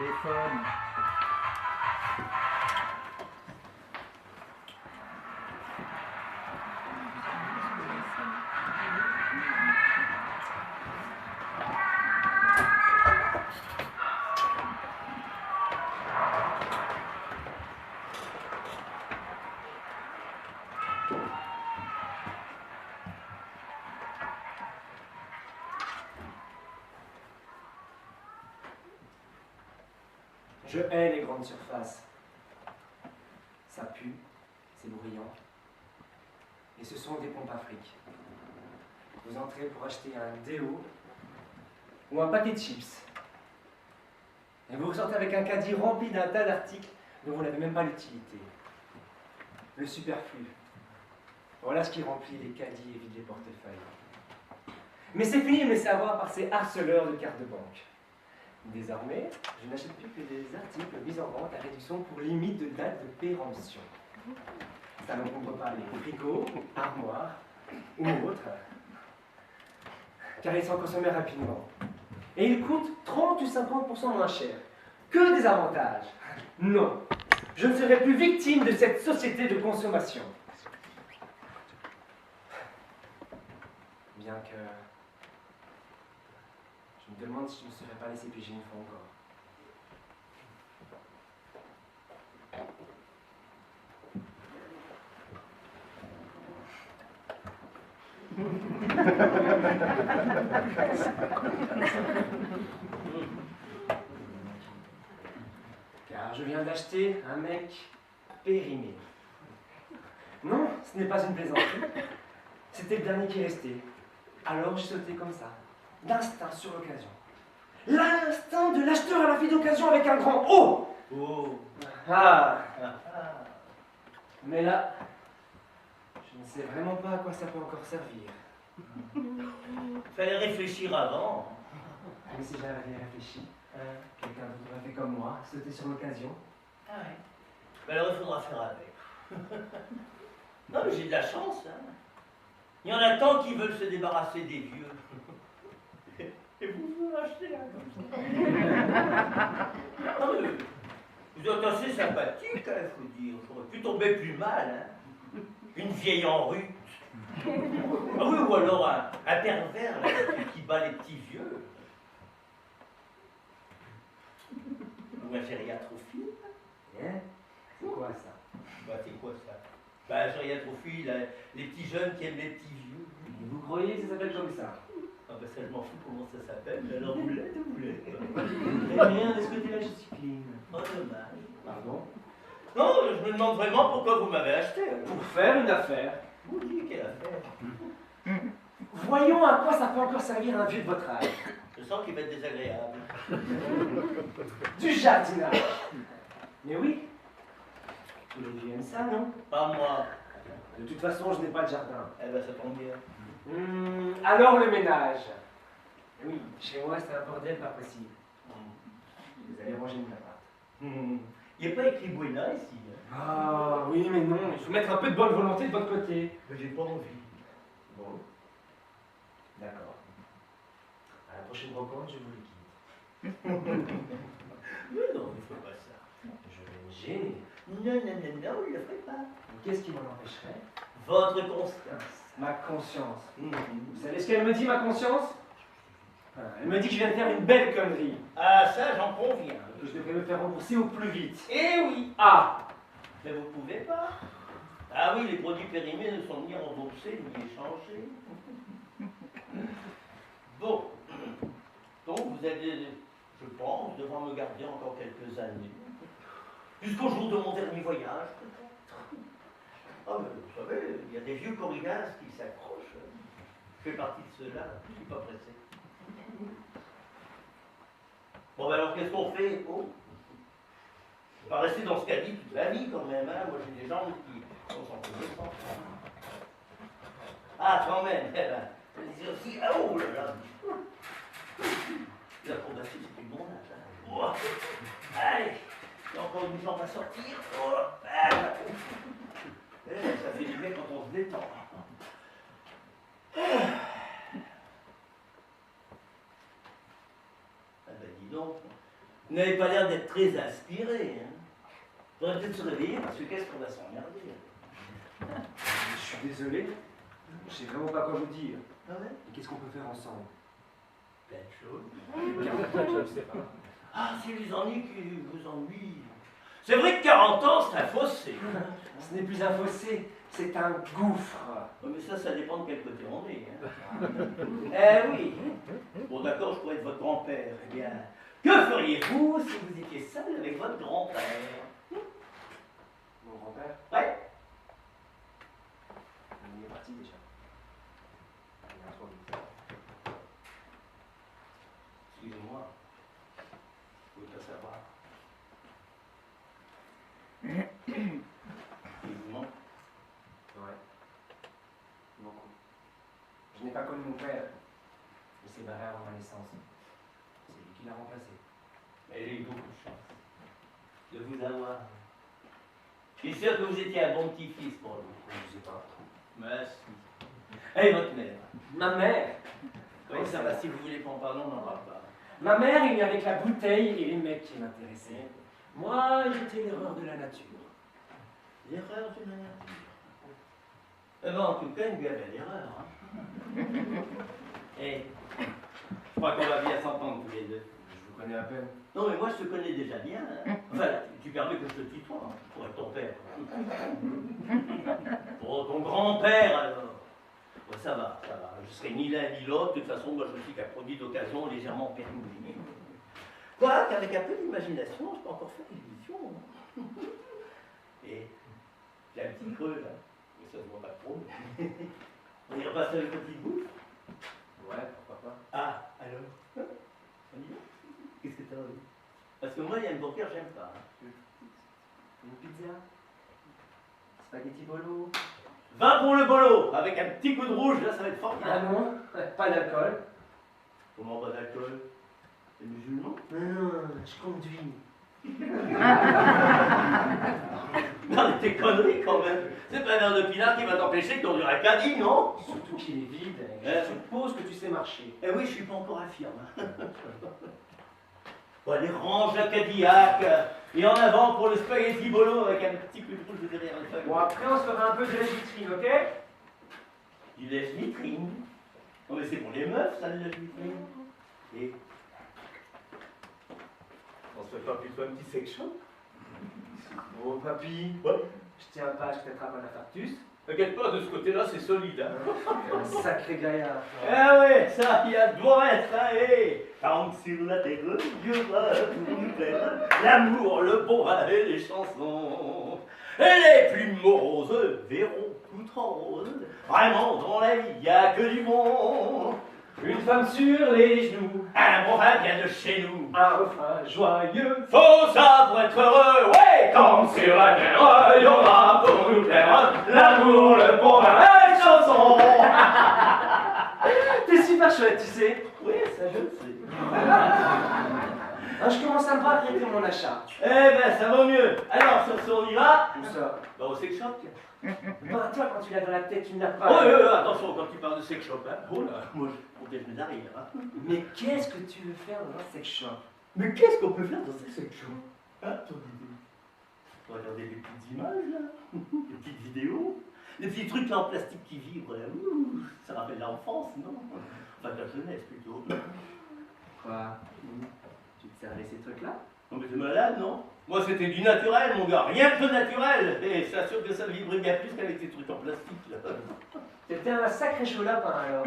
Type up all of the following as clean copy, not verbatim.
Téléphone. Je hais les grandes surfaces. Ça pue, c'est bruyant. Et ce sont des pompes à fric. Vous entrez pour acheter un déo ou un paquet de chips. Et vous ressortez avec un caddie rempli d'un tas d'articles dont vous n'avez même pas l'utilité. Le superflu. Voilà ce qui remplit les caddies et vide les portefeuilles. Mais c'est fini de me laisser avoir par ces harceleurs de cartes de banque. Désormais, je n'achète plus que des articles mis en vente à réduction pour limite de date de péremption. Ça ne compte pas les frigos, armoires ou autres, car ils sont consommés rapidement. Et ils coûtent 30 ou 50% moins cher. Que des avantages. Non, je ne serai plus victime de cette société de consommation. Bien que... je me demande si je ne me serais pas laissé piéger une fois encore. Car je viens d'acheter un mec périmé. Non, ce n'est pas une plaisanterie. C'était le dernier qui restait. Alors j'ai sauté comme ça, d'instinct sur l'occasion. L'instinct de l'acheteur à la vie d'occasion avec un grand O. Oh. Ah. Mais là, je ne sais vraiment pas à quoi ça peut encore servir. Fallait réfléchir avant. Mais si j'avais réfléchi, quelqu'un d'autre aurait fait comme moi, sauter sur l'occasion. Ah ouais. Ben alors il faudra faire avec. Non mais j'ai de la chance, hein. Il y en a tant qui veulent se débarrasser des vieux. Et vous achetez un comme ça. Non, mais vous êtes assez sympathique, il faut dire. J'aurais pu tomber plus mal, hein. Une vieille en rue. Ah oui, ou alors un pervers là, qui bat les petits vieux. Ou un gériatrophile. Hein? C'est quoi ça? Bah c'est quoi ça? Bah gériatrophile, les petits jeunes qui aiment les petits vieux. Et vous croyez que ça s'appelle comme ça? Ah bah ça je m'en fous comment ça s'appelle, mais alors vous l'êtes ou vous l'êtes pas? Rien de ce côté-là, je discipline. Oh dommage. Pardon? Non, je me demande vraiment pourquoi vous m'avez acheté. Pour faire une affaire. Vous dites quelle affaire? Voyons à quoi ça peut encore servir un vieux de votre âge. Je sens qu'il va être désagréable. Du jardinage. Mais oui. Tous les vieux aiment ça, non? Pas moi. De toute façon, je n'ai pas de jardin. Eh ben ça tombe bien. Alors le ménage. Oui, chez moi c'est un bordel pas possible. Vous allez ranger mon appart. Il n'y a pas écrit Buena ici. Hein. Ah oui, mais non, il faut mettre un peu de bonne volonté de votre côté. Mais j'ai pas envie. Bon. D'accord. À la prochaine rencontre, je vous liquide. Mais non, il ne faut pas ça. Je vais me gêner. Non, non, non, non, il ne le ferait pas. Qu'est-ce qui m'en empêcherait? Votre conscience. Ma conscience. Vous savez ce qu'elle me dit, ma conscience? Elle me dit que je viens de faire une belle connerie. Ah, ça, j'en conviens. Que je devrais me faire rembourser au plus vite. Eh oui. Ah! Mais vous pouvez pas. Ah oui, les produits périmés ne sont ni remboursés ni échangés. Bon. Donc vous allez, je pense, devoir me garder encore quelques années. Jusqu'au jour de mon dernier voyage, peut-être. Ah, mais vous savez, il y a des vieux corridas qui s'accrochent. Je fais partie de ceux-là, je ne suis pas pressé. Bon, ben alors qu'est-ce qu'on fait? Oh. On va rester dans ce caddie toute la vie quand même. Hein. Moi j'ai des jambes qui sont sans connaissance. Ah, quand même. Eh ben, aussi, ah, oh là là. L'acrobatie, c'est du bon âge. Hein. Oh. Allez, il y a encore une jambe à sortir. Oh. Ah. Ça fait du bien quand on se détend. Ah ben dis donc. Vous n'avez pas l'air d'être très inspiré. Hein. Faudrait peut-être se réveiller parce que qu'est-ce qu'on va s'emmerder. Je suis désolé, je sais vraiment pas quoi vous dire. Ah ouais? Et qu'est-ce qu'on peut faire ensemble? Plein de choses. Je sais pas. Ah, c'est les ennuis qui vous ennuient. C'est vrai que 40 ans, c'est un fossé. Ce n'est plus un fossé, c'est un gouffre. Ouais, mais ça dépend de quel côté on est. Hein. Oui. Bon, d'accord, je pourrais être votre grand-père. Eh bien, que feriez-vous si vous étiez seul avec votre grand-père? Mon grand-père? Ouais. Il est parti déjà. Il a trop vite. Excusez-moi. Vous pouvez pas savoir. Il vous manque? Ouais. Beaucoup. Je n'ai pas connu mon père. Il s'est barré avant ma naissance. C'est lui qui l'a remplacé. Mais j'ai eu beaucoup de chance de vous avoir. Je suis sûr que vous étiez un bon petit-fils pour lui. Je ne sais pas. Mais si. Et votre mère? Ma mère? Oui, ça va, si vous voulez qu'on parle, on n'en parle pas. Ma mère, il n'y avait que la bouteille et les mecs qui m'intéressaient. Moi, j'étais l'erreur de la nature. L'erreur de la nature. Eh ben, en tout cas, il lui avait l'erreur. Hein. Et je crois qu'on va bien s'entendre tous les deux. Je vous connais à peine. Non, mais moi, je te connais déjà bien. Hein. Enfin, tu permets que je te tutoie, hein, pour être ton père. Oh, ton grand-père, alors. Bon, ça va, ça va. Je serai ni l'un ni l'autre. De toute façon, moi, je suis qu'un produit d'occasion légèrement permis. Quoi qu'avec un peu d'imagination, je peux encore faire des visions. Hein. Et j'ai un petit creux, là. Mais ça se voit pas trop. On y repasse avec une petite bouffe? Ouais, pourquoi pas. Ah, alors on y va? Qu'est-ce que t'as envie? Parce que moi, il y a une burger, j'aime pas. Une pizza? Spaghetti bolo? 20 pour le bolo, avec un petit coup de rouge, là, ça va être Ah formidable. non, pas d'alcool. Comment pas d'alcool? T'es musulman? Non, je conduis. Non, mais t'es connerie quand même. C'est pas un verre de pinard qui va t'empêcher de conduire un caddie, non? Surtout qu'il est vide. Je suppose que tu sais marcher. Eh oui, je suis pas encore infirme. Bon, allez, range la Cadillac et en avant pour le spaghetti bolo avec un petit coup de rouge derrière le feu. Bon, après, on se fera un peu de la vitrine, ok? Du lèche-vitrine. Non, mais c'est pour les meufs, ça, le lèche-vitrine. Et on se fait pas plutôt un petit sex shop? Oh, papy. Ouais. Je tiens pas, je t'attrape un infarctus. T'inquiète pas, de ce côté-là, c'est solide. Hein. Un sacré gaillard. Ah ouais, ça, il y a de bon être, hein, hé. Quand sur la terre, Dieu va nous faire l'amour, le bon vin et les chansons. Et les plus moroses verront tout en rose. Vraiment, dans la vie, il n'y a que du bon. Une femme sur les genoux. Un bon vin vient de chez nous. Un refrain joyeux. Faut ça pour être heureux, ouais. Comme sur la terre, il y aura pour nous plaire l'amour, le bon vin et les chansons. T'es super chouette, tu sais. Oui, ça je le sais. Hein, je commence à me voir arrêter mon achat. Eh ben, ça vaut mieux. Alors, sur ce, on y va? Où ça? Bah, au sex shop. Bah, toi, quand tu l'as dans la tête, tu n'as pas. Oh, attention, quand tu parles de sex shop, hein. Oh là, moi, je comptais venir d'arrière. Hein. Mais qu'est-ce que tu veux faire dans un sex shop? Mais qu'est-ce qu'on peut faire dans ce sex shop? Hein, ton idée? On va regarder des petites images, là. Des petites vidéos. Des petits trucs là en plastique qui vibrent, là. Ouh, ça rappelle l'enfance, non? Enfin, la jeunesse, plutôt. Quoi? Tu te servais ces trucs-là? Non, mais t'es malade, non? Moi, c'était du naturel, mon gars. Rien que naturel. Et je t'assure que ça vibrait bien plus qu'avec ces trucs en plastique, là. T'étais un sacré chaud lapin, alors.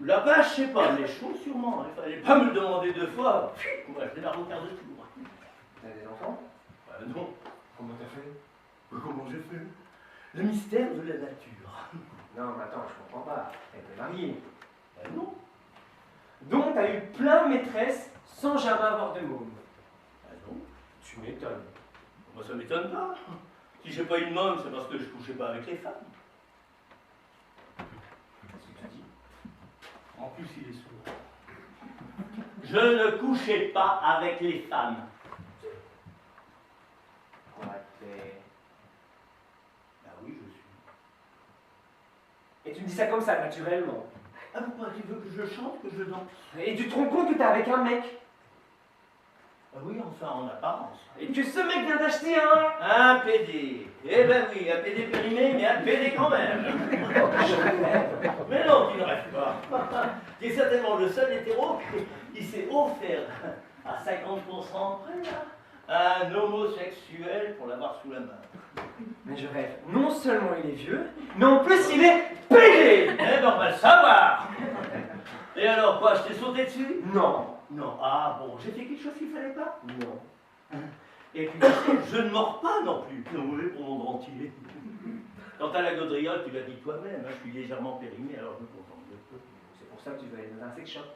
Là-bas, je sais pas, mais chaud sûrement. Il fallait pas me le demander deux fois. Moi, je l'ai la quart de tour. T'as des enfants? Non. Comment t'as fait? Comment j'ai fait? Le mystère de la nature. Non, mais attends, je comprends pas. T'es marié. Non. Donc, t'as eu plein de maîtresses sans jamais avoir de môme. Non. Tu m'étonnes. Moi, ça m'étonne pas. Si j'ai pas une môme, c'est parce que je couchais pas avec les femmes. Qu'est-ce que tu dis? En plus, il est sourd. Je ne couchais pas avec les femmes. Quoi, t'es... Ah oui, je suis. Et tu me dis ça comme ça, naturellement. Ah, pourquoi tu veux que je chante, que je danse? Et tu te rends compte que t'es avec un mec? Ah oui, enfin, en apparence. Et que ce mec vient d'acheter un... Un PD. Eh ben oui, un PD périmé, mais un PD quand même. Mais non, tu ne rêves pas. Tu es certainement le seul hétéro qui s'est offert à 50% près, là, à un homosexuel pour l'avoir sous la main. Mais je rêve. Non seulement il est vieux, mais en plus il est pédé. Eh ben, on va le savoir. Et alors, quoi, je t'ai sauté dessus? Non. Non. Ah bon, j'ai fait quelque chose qu'il fallait pas? Non. Et puis, je ne mords pas non plus. Non, oui, pour mon dentier. Quant à la gaudriole, tu l'as dit toi-même, hein, je suis légèrement périmé, alors je me contente de peu. C'est pour ça que tu vas aller dans un sex shop.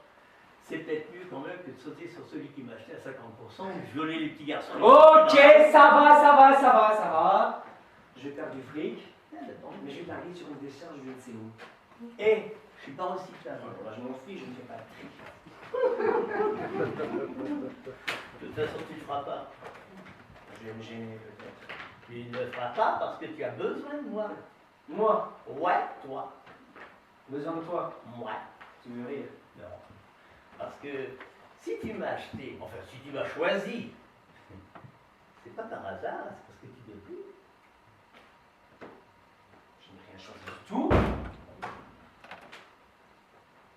C'est peut-être mieux quand même que de sauter sur celui qui m'a acheté à 50% ou de violer les petits garçons. Ok, ça va. Je vais perdre du fric, mais je vais t'arriver sur une décharge je ne sais où. Eh, je suis pas recyclable. Moi, je m'en fiche, je ne fais pas de tri. De toute façon, tu ne feras pas. Je vais me gêner peut-être. Tu ne le feras pas parce que tu as besoin de moi. Moi, Ouais, toi. besoin de toi. Moi. Tu veux rire? Non. Parce que si tu m'as acheté, enfin si tu m'as choisi, c'est pas par hasard, c'est parce que tu me plais. Je n'ai rien choisi du tout.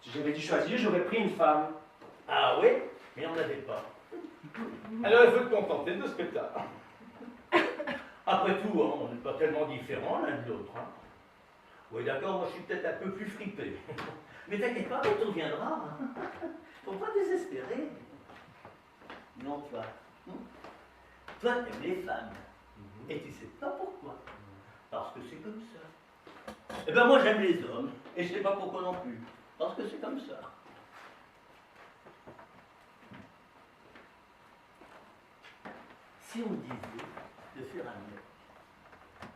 Si j'avais dû choisir, j'aurais pris une femme. Ah oui, mais on n'avait pas. Alors il faut te contenter de ce que t'as. Après tout, hein, on n'est pas tellement différents l'un de l'autre. Hein. Oui, d'accord, moi je suis peut-être un peu plus fripé. Mais t'inquiète pas, tout reviendra. Faut pas désespérer. Non, toi. Toi, t'aimes les femmes. Et tu sais pas pourquoi. Parce que c'est comme ça. Eh ben moi j'aime les hommes. Et je sais pas pourquoi non plus. Parce que c'est comme ça. Si on me disait de faire un mec,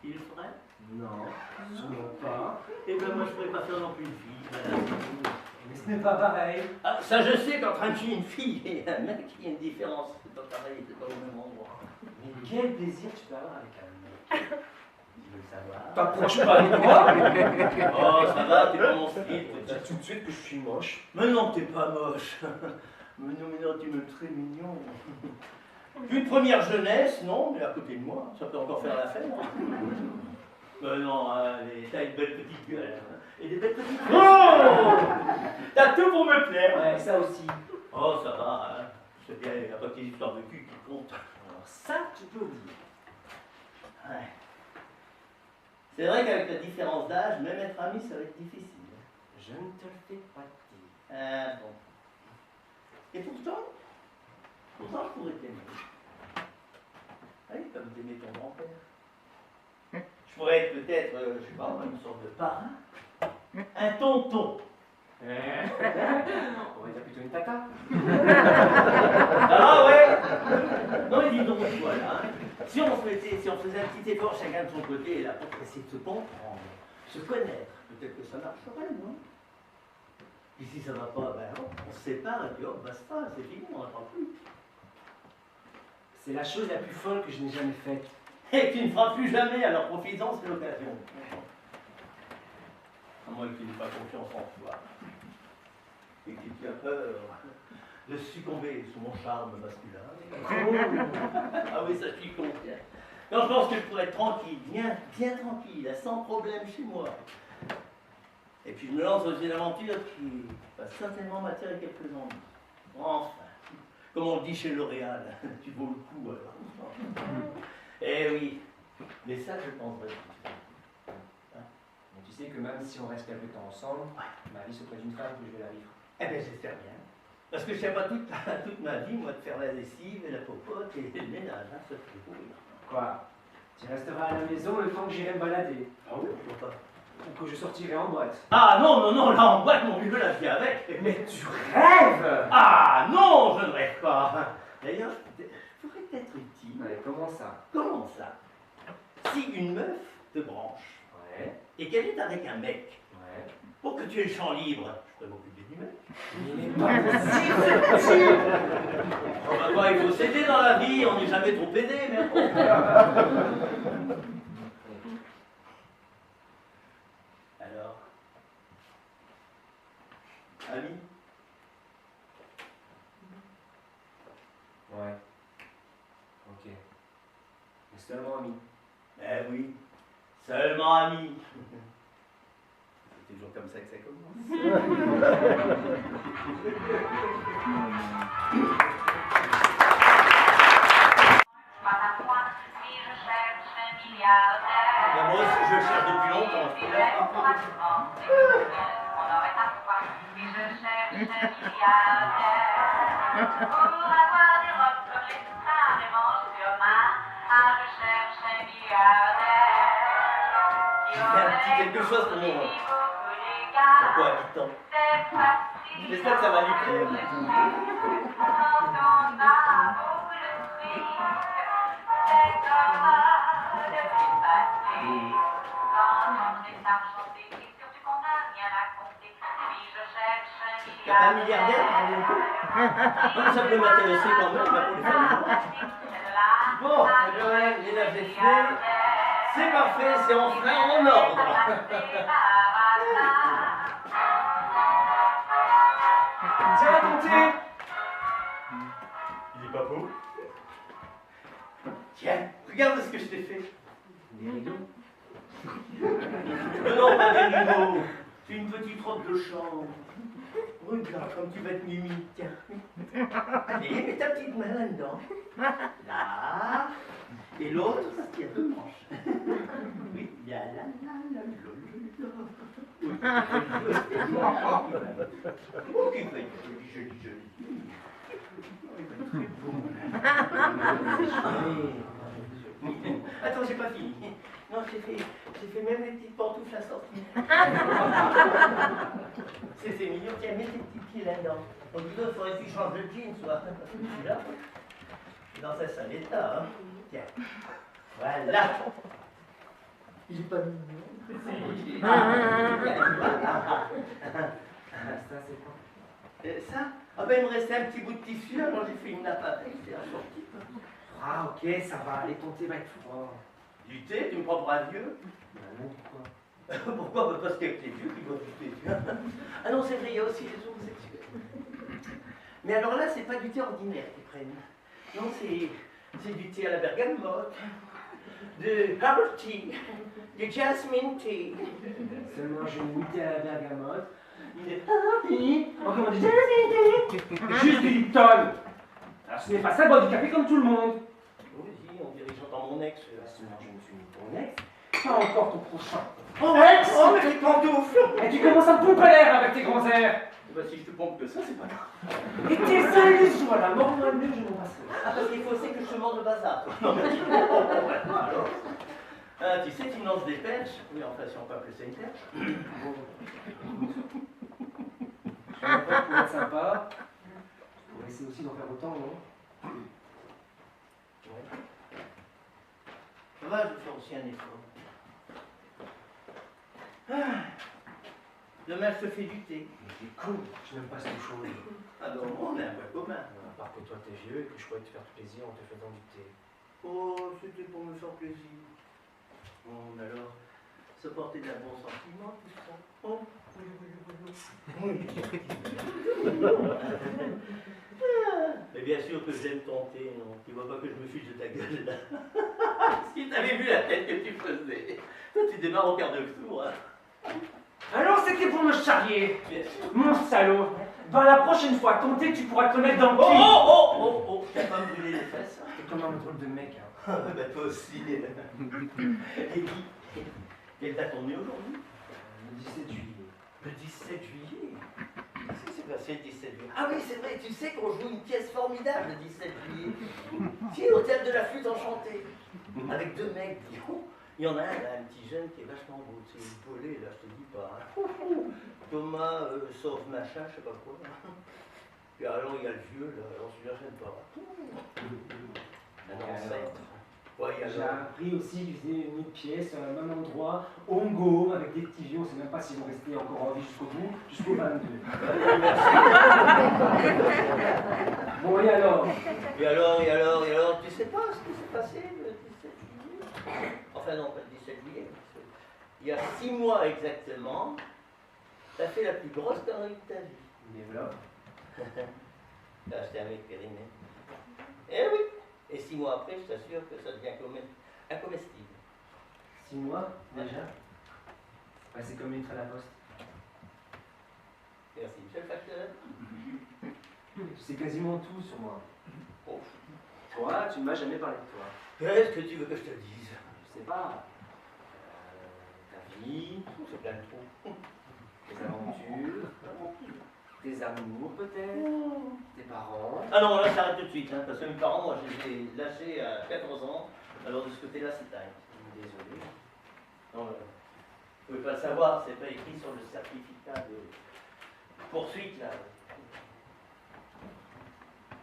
il le ferait? Non, sûrement pas. Eh ben moi je pourrais pas faire non plus une fille, madame. Mais ce n'est pas pareil. Ah, ça je sais qu'entre une fille et un mec, il y a une différence. C'est pas pareil, c'est pas au même endroit. Mais quel plaisir tu peux avoir avec un mec. Tu veux le savoir? T'approches pas de moi. Oh, ça va, t'es pas mon style. Dis tout de suite que je suis moche. Mais non, t'es pas moche. Mais non, tu me très mignon. Une première jeunesse, non, mais à côté de moi, ça peut encore faire l'affaire. Mais non, allez, t'as une belle petite gueule. Hein. Et des belles petites fesses. Oh, t'as tout pour me plaire. Ouais, ça aussi. Oh, ça va, hein. C'est bien, il n'y a pas que les histoires de cul qui comptent. Alors ça, tu peux oublier. Ouais. C'est vrai qu'avec la différence d'âge, même être ami, ça va être difficile. Je ne te le fais pas dire. Ah bon. Et pourtant, je pourrais t'aimer. Oui, comme t'aimais ton grand-père. Je pourrais être peut-être, je sais pas, une sorte de parrain. Un tonton. On va dire plutôt une tata. Ah ouais. Non, mais dis donc, voilà. Si on faisait un petit effort chacun de son côté, là, pour essayer de se comprendre, se connaître, peut-être que ça marcherait, non? Puis si ça va pas, ben on se sépare et puis hop, basta, c'est fini, on n'en parle plus. C'est la chose la plus folle que je n'ai jamais faite. Et tu ne feras plus jamais, alors profites-en, c'est l'occasion. À moins que tu n'aies pas confiance en toi. Et que tu as peur de succomber sous mon charme masculin. Ah oui, ça je suis confiant. Non, je pense que je pourrais être tranquille, bien tranquille, sans problème chez moi. Et puis je me lance dans une aventure qui va certainement m'attirer quelques ennuis. Enfin, comme on le dit chez L'Oréal, tu vaux le coup alors. Eh oui, mais ça je pense vraiment. Mais tu sais que même si on reste quelque temps ensemble, ma vie se près d'une femme que je vais la vivre. Eh bien j'espère bien. Parce que je tiens pas toute ma vie, moi, de faire la lessive et la popote et le ménage, hein, ça fait pourrir. Quoi? Tu resteras à la maison le temps que j'irai me balader. Ah oui, pourquoi pas? Ou que je sortirai en boîte. Ah non, là en boîte, mon vieux, là je viens avec. Mais tu rêves! Ah non, je ne rêve pas. D'ailleurs, je pourrais être utile. Ouais, comment ça? Comment ça? Si une meuf te branche Ouais, et qu'elle est avec un mec, ouais. pour que tu aies le champ libre, je pourrais m'occuper du mec. Il n'est pas possible, c'est possible! Oh, bah quoi, il faut s'aider dans la vie, on n'est jamais trop aidé, mais bon. Alors, ami? Ouais. Mais seulement amis. Eh oui, seulement amis. C'est toujours comme ça que ça commence. Mais moi aussi, je le cherche depuis longtemps. J'ai fait un petit quelque chose pour mon cohabitant. J'espère que ça va lui plaire. T'as pas un milliardaire par exemple? Non, ça peut m'intéresser quand même, pour les familles. Bon, les nappes des frais, c'est parfait, c'est enfin en ordre. Tiens, comptez. Il est pas beau? Tiens, regarde ce que je t'ai fait. Des rideaux. Non, pas des rideaux. C'est une petite robe de chambre. Regarde comme tu vas être mimi, tiens. Allez, mets ta petite main là-dedans. Là. Et l'autre, il y a deux manches. Oui, il y a là, Oh, qu'il va être joli. Oh, il va être très beau. Attends, j'ai pas fini. Non, j'ai fait même les petites pantoufles à sortir. C'est mignon, tiens, mets tes petits pieds là-dedans. Donc, dis donc, il faudrait que tu changes de jeans, soit. Celui-là, dans sa sale état, hein. Tiens. Voilà. Il est pas mignon. Ça, c'est quoi? Ça? Ah ben, il me restait un petit bout de tissu, alors j'ai fait une nappe avec, c'est assorti. Ah, ok, ça va. Allez, ton thé va être froid. Du thé, tu me prends pour un vieux? Ben non, pourquoi? Pourquoi? Parce qu'il y a que les vieux qui boivent du thé. Ah non, c'est vrai, il y a aussi les homosexuels. Mais alors là, c'est pas du thé ordinaire qu'ils prennent. Non, c'est du thé à la bergamote, de herbal tea, du jasmine tea. Seulement, j'ai une thé à la bergamote. Encore du Juste du Lipton. Alors ce n'est pas ça, boire du café comme tout le monde. Oui, on dirait que j'entends mon ex. Seulement, je me suis mis ton ex. Pas encore ton prochain. Oh, ex! Oh, mais les pantoufles! Et tu commences à me pomper l'air avec tes grands airs. Bah, si je te pompe que ça, c'est pas grave. Et tes illusions à la mort, moi mieux, je m'en passerai. Ah, parce qu'il faut aussi que je te vende le bazar. Non, mais alors. Ah, tu sais, tu me lances des perches. Oui, enfin, si on peut appeler ça une perche. Je sais pas pour être sympa. On va essayer aussi d'en faire autant, non? Ouais. Ça va, je vais faire aussi un effort. Ah. Demain, je te fais du thé. Mais t'es con, je n'aime pas cette chose. Ah non, on est un peu commun. À part que toi t'es vieux et que je croyais te faire plaisir en te faisant du thé. Oh, c'était pour me faire plaisir. Bon, alors, se porter d'un bon sentiment, tout ça. Oh, oui. Mais bien sûr que j'aime ton thé, non? Tu vois pas que je me fiche de ta gueule, là. Si t'avais vu la tête que tu faisais. Toi, tu démarres au quart de tour, hein. Alors c'était pour me charrier. Bien sûr. Mon salaud. Ben la prochaine fois, ton thé, tu pourras te le mettre dans le Oh, cul. oh, t'as pas me brûler les fesses, hein? T'es comme un drôle de mec, hein. Bah, toi aussi. Et puis, quelle date on est aujourd'hui? Le 17 juillet. Le 17 juillet. Qu'est-ce qui s'est passé le 17 juillet? Ah oui, c'est vrai, tu sais qu'on joue une pièce formidable le 17 juillet. Si, au théâtre de la flûte enchantée. Avec deux mecs, il y en a un, là, un petit jeune qui est vachement beau, c'est une pelée, là, je te dis pas. Hein. Thomas, sauf machin, je sais pas quoi. Puis alors, il y a le vieux, là, alors celui-là, je n'aime pas. Un ancêtre. Ouais, J'ai appris aussi qu'ils faisaient une autre pièce au même endroit, Ongo, avec des petits vieux, on ne sait même pas s'ils vont rester encore en vie jusqu'au bout, jusqu'au 22. Bon, et alors? Et alors, tu sais pas ce qui s'est passé le 17 juillet? Enfin non, pas le 17 juillet. Il y a 6 mois exactement, t'as fait la plus grosse connerie de ta vie. Développe. T'as acheté un mec périmé. Eh oui. Et si 6 mois après, je t'assure que ça devient incomestible. 6 mois, déjà? C'est comme une lettre à la poste. Merci, monsieur le facteur. Tu sais quasiment tout sur moi. Oh. Toi, tu ne m'as jamais parlé de toi. Qu'est-ce que tu veux que je te dise? Je sais pas. Ta vie, C'est plein de trous. tes aventures, tes amours peut-être, tes parents. Ah non, là, je t'arrête tout de suite, hein, parce que mes parents, moi, je les ai lâchés à 14 ans, alors de ce côté-là, c'est dingue. Désolé. Non, vous pouvez pas le savoir, c'est pas écrit sur le certificat de poursuite, là.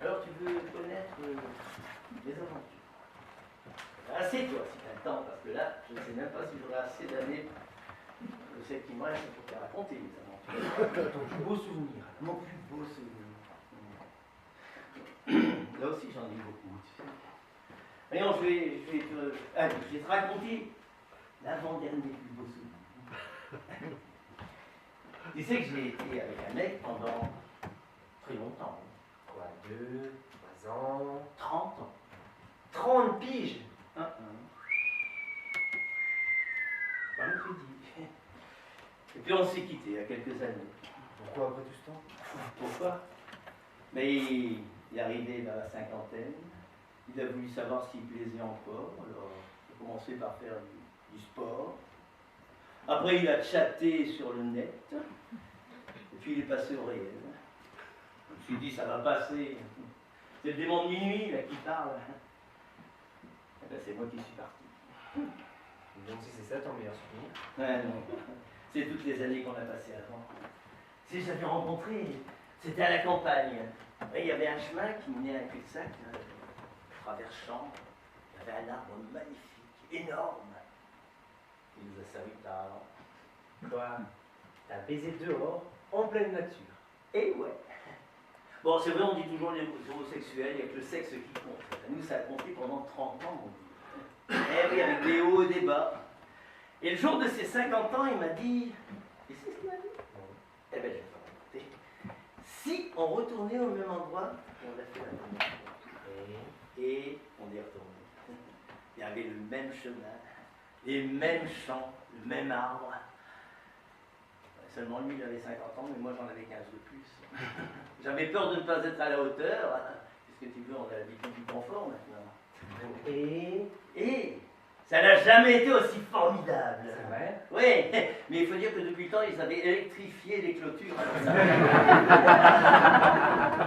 Alors, tu veux connaître les aventures? Assieds-toi si t'as le temps, parce que là, je ne sais même pas si j'aurai assez d'années de celles qui me restent pour te raconter les aventures. Ton plus beau souvenir. Mon plus beau souvenir. Là aussi, j'en ai beaucoup, tu sais. Voyons, je vais te raconter l'avant-dernier plus beau souvenir. Tu sais que j'ai été avec un mec pendant très longtemps. Quoi, 2, 3 ans, 30 ans. 30 piges? Pas me fait dit. Et puis on s'est quittés il y a quelques années. Pourquoi après tout ce temps? Pourquoi? Mais il est arrivé vers la cinquantaine. Il a voulu savoir s'il plaisait encore. Alors, il a commencé par faire du sport. Après, il a chatté sur le net. Et puis, il est passé au réel. Je me suis dit, ça va passer. C'est le démon de minuit là, qui parle. Eh ben, c'est moi qui suis parti. Donc si c'est ça ton meilleur souvenir? Ouais, non. C'est toutes les années qu'on a passées avant. Si j'avais rencontré, c'était à la campagne. Ouais, il y avait un chemin qui menait à un cul-de-sac, traversant. Il y avait un arbre magnifique, énorme. Il nous a servi de paravent. Quoi? T'as baisé dehors, en pleine nature. Et ouais. Bon, c'est vrai, on dit toujours les homosexuels, il n'y a que le sexe qui compte. Nous, ça a compté pendant 30 ans, mon Dieu. Eh oui, avec des hauts et des bas. Et le jour de ses 50 ans, il m'a dit... Et c'est ce qu'il m'a dit? Eh bien, je vais te raconter. Si on retournait au même endroit, on a fait la même chose. Et on y est retourné. Il y avait le même chemin, les mêmes champs, le même arbre. Seulement lui, il avait 50 ans, mais moi, j'en avais 15 de plus. J'avais peur de ne pas être à la hauteur. Qu'est-ce que tu veux, on a l'habitude du confort maintenant. Et ça n'a jamais été aussi formidable. C'est vrai? Oui, mais il faut dire que depuis le temps, ils avaient électrifié les clôtures. Alors ça...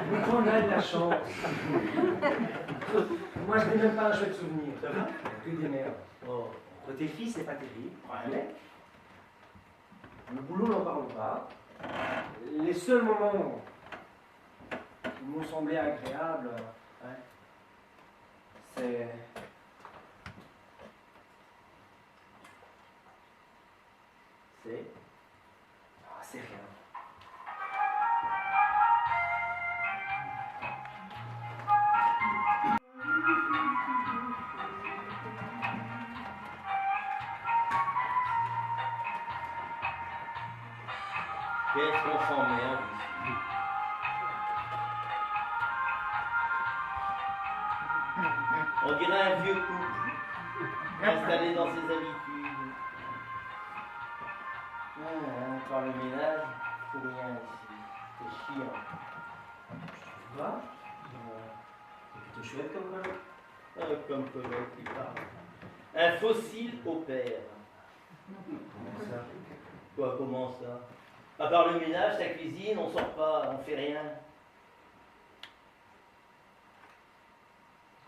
Mais qu'on a de la chance. Moi, je n'ai même pas un chouette souvenir. Ça va? Que des merdes. Oh. Côté fille, c'est pas terrible. Ouais. Le boulot, n'en parlons pas. Les seuls moments qui m'ont semblé agréables, c'est... C'est rien. Qu'est-ce qu'on s'emmerde ici? On dirait un vieux couple, installé dans ses habitudes. Par le ménage, c'est rien ici. C'est chiant. Quoi? C'est plutôt chouette comme colloque. Comme Colloque qui parle. Un fossile au père. Comment ça? Quoi, comment ça? À part le ménage, sa cuisine, on sort pas, on fait rien.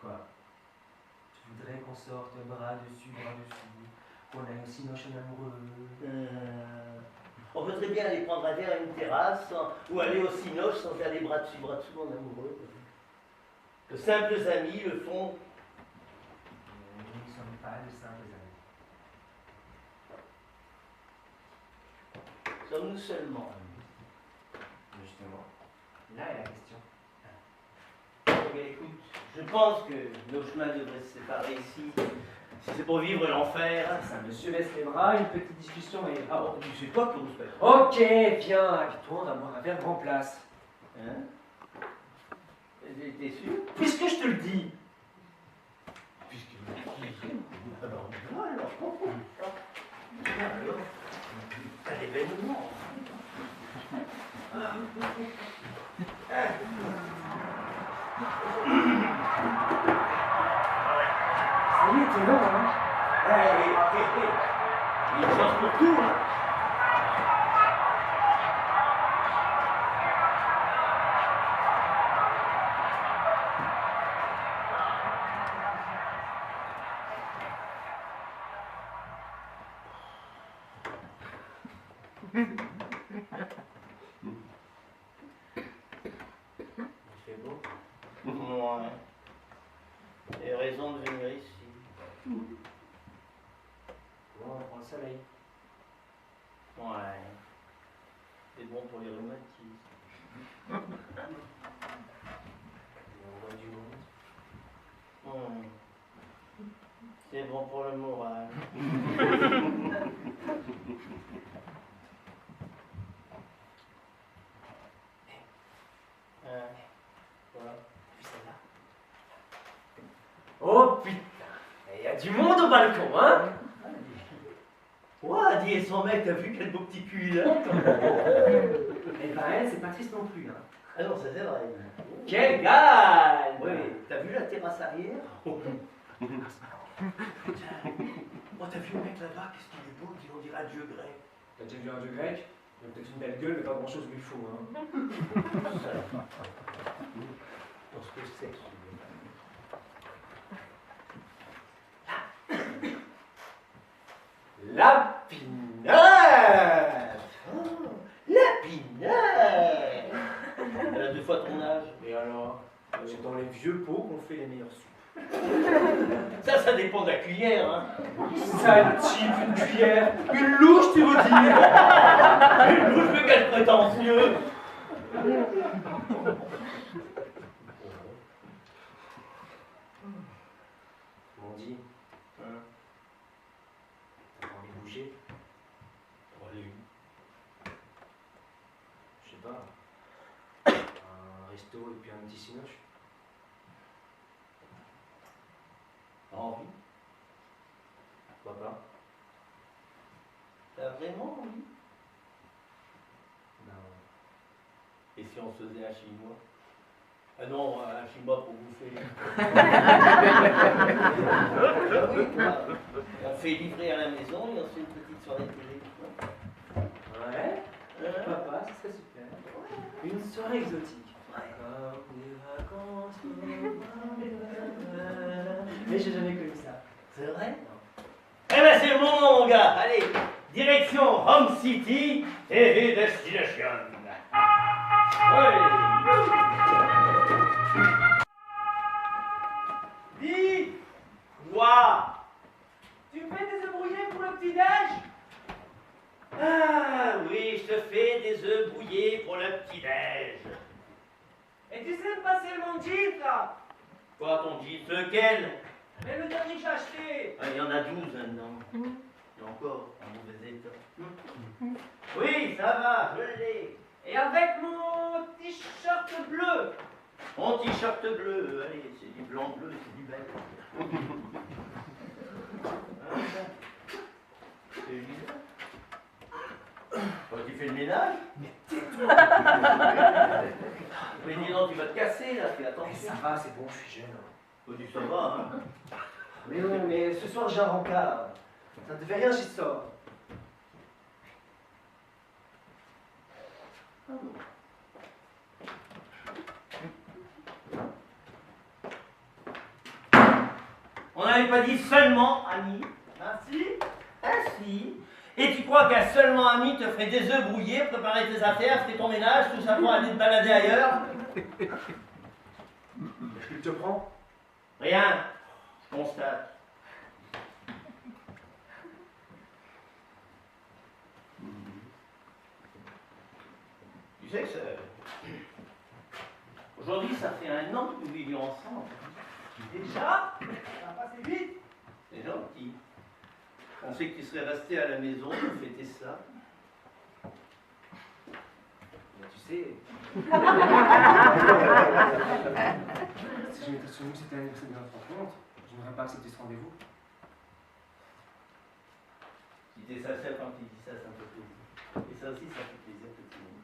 Quoi? Tu voudrais qu'on sorte bras dessus, qu'on aille au cinoche amoureux? On peut très bien aller prendre un verre à une terrasse, ou aller au cinoche sans faire les bras dessus en amoureux. De simples amis le font. Nous ne sommes pas de simples amis. Sommes-nous seulement amis? Justement, là est la question. Mais écoute, je pense que nos chemins devraient se séparer ici. Si c'est pour vivre l'enfer. Ça, monsieur baisse les bras, une petite discussion et... Ah bon, tu sais pas que vous faites. Ok, viens, habille-toi, on va boire un verre grand place. Hein? T'es sûr? Puisque je te le dis. Ah ben, on y va alors. Alors, un événement. Ça y est, t'es long, hein? Il y a une chance pour tout, hein. C'est beau. Ouais. Et raison de venir ici. Bon, on prend le soleil. Ouais. C'est bon pour les rhumatismes. Et on voit du monde. C'est bon pour le moral. Voilà. T'as vu celle-là? Oh putain! Il y a du monde au balcon, hein? Ouah, dis, et son mec, t'as vu quel beau petit cul il a? Eh ben, elle, c'est pas triste non plus, hein. Ah non, ça c'est vrai. Quel gars! Oui, t'as vu la terrasse arrière? Oh, t'as vu le mec là-bas, qu'est-ce qu'il est beau, on dirait un dieu grec. T'as déjà vu un dieu grec? Il a peut-être une belle gueule, mais pas grand-chose lui faut, hein. Dans ce que c'est. La Pineuve! Oh, la Pineuve! Elle a 2 fois ton âge. Et alors? C'est dans les vieux pots qu'on fait les meilleures soupes. Ça dépend de la cuillère, hein. Sale type, une cuillère, une louche, tu veux dire? Une louche, mais quel prétentieux! M'ont dit, Hein? t'as envie de bouger? Pour aller où? Je sais pas. Un resto et puis un petit cinoche. T'as envie? Pourquoi pas? T'as vraiment envie? Ben, Et si on se faisait un chinois? Ah non, un chinois pour bouffer. Ah oui, toi. On fait livrer à la maison et on se fait une petite soirée télé. ouais, pourquoi pas, ce serait super. Une soirée exotique. Comme des vacances. Mais j'ai jamais connu ça. C'est vrai? Eh ben c'est bon mon gars, allez, direction Rome City, TV Destination. Ouais. Dis, quoi? Tu me fais des œufs brouillés pour le petit-déj? Ah oui, je te fais des œufs brouillés pour le petit-déj. Et tu sais me passer mon jeep là? Quoi ton jeep? Lequel? Mais le dernier que j'ai acheté. Ah, il y en a 12 là-dedans. Et encore, en mauvais état. Oui, ça va, je l'ai. Et avec mon t-shirt bleu. Mon t-shirt bleu, allez, c'est du blanc bleu, c'est du bel. C'est bizarre. Tu fais le ménage? Mais dis donc, tu vas te casser là, fais Mais attention. ça va, c'est bon, je suis jeune. Oh, dis ça va, hein. Mais non, mais ce soir j'ai un rencard. Ça ne te fait rien, j'y sors. On n'avait pas dit seulement ami. Ah si? Ah si. Et tu crois qu'un seulement ami te ferait des œufs brouillés, préparer tes affaires, faire ton ménage, tout ça pour aller te balader ailleurs? Est-ce qu'il te prend? Rien. Je constate. Tu sais que aujourd'hui, ça fait 1 an que nous vivions ensemble. Déjà? Ça va passer vite? C'est gentil. On sait que tu serais resté à la maison pour fêter ça. Mais tu sais. Si je m'étais souvenu que c'était l'anniversaire de notre rencontre, je n'aurais pas accepté ce rendez-vous. Petite étincelle quand il dit ça, ça me fait plaisir. Et ça aussi, ça fait plaisir que tout le monde.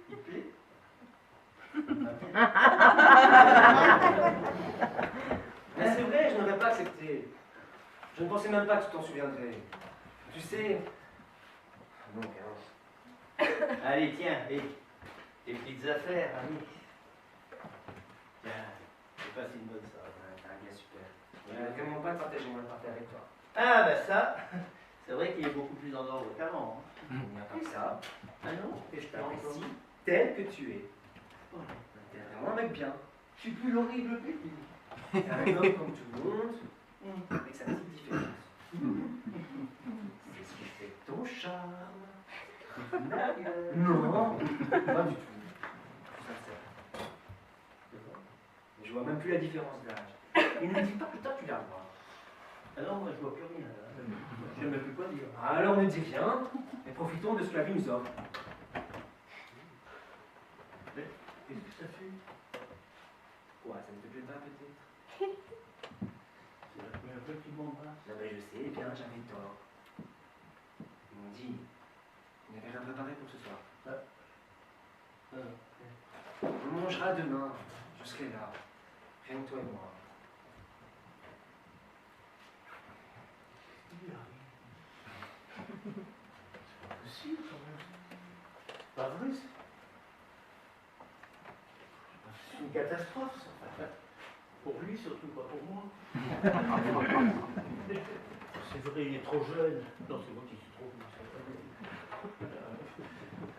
Il te plaît? Mais c'est vrai, je n'aurais pas accepté. Je ne pensais même pas que tu t'en souviendrais. Tu sais... Non, Carole. Allez, tiens, et tes petites affaires, ami. Tiens, c'est pas si une bonne ça. Ouais, t'es un gars super. Je ne vraiment pas de partager mon partie avec toi. Ah, bah ça, c'est vrai qu'il est beaucoup plus en ordre qu'avant. Il n'y a pas que ça. Ah non? Et je t'apprécie tel que tu es. T'es vraiment un mec bien. Je suis plus l'horrible petit. T'es un homme comme tout le monde, avec sa petite différence. C'est ce qui fait ton charme. Non, pas du tout. Je suis sincère. Mais je vois même plus la différence d'âge. Et ne me dis pas que toi tu la vois. Ah non, moi je vois plus rien là. Je ne sais même plus quoi dire. Alors ne dis rien, et profitons de ce que la vie nous offre. Mais qu'est-ce que ça fait? Quoi, ça ne te plaît pas peut-être? C'est la première fois que tu m'embrasses. Non mais je sais, eh bien j'avais tort. Ils m'ont dit, il n'y avait rien préparé pour ce soir. On mangera demain, je serai là, rien que toi et moi. Il arrive. C'est pas possible quand même. C'est pas vrai ça. C'est une catastrophe ça. Pour lui surtout, pas pour moi. C'est vrai, il est trop jeune. Non, c'est moi qui suis trop vieux.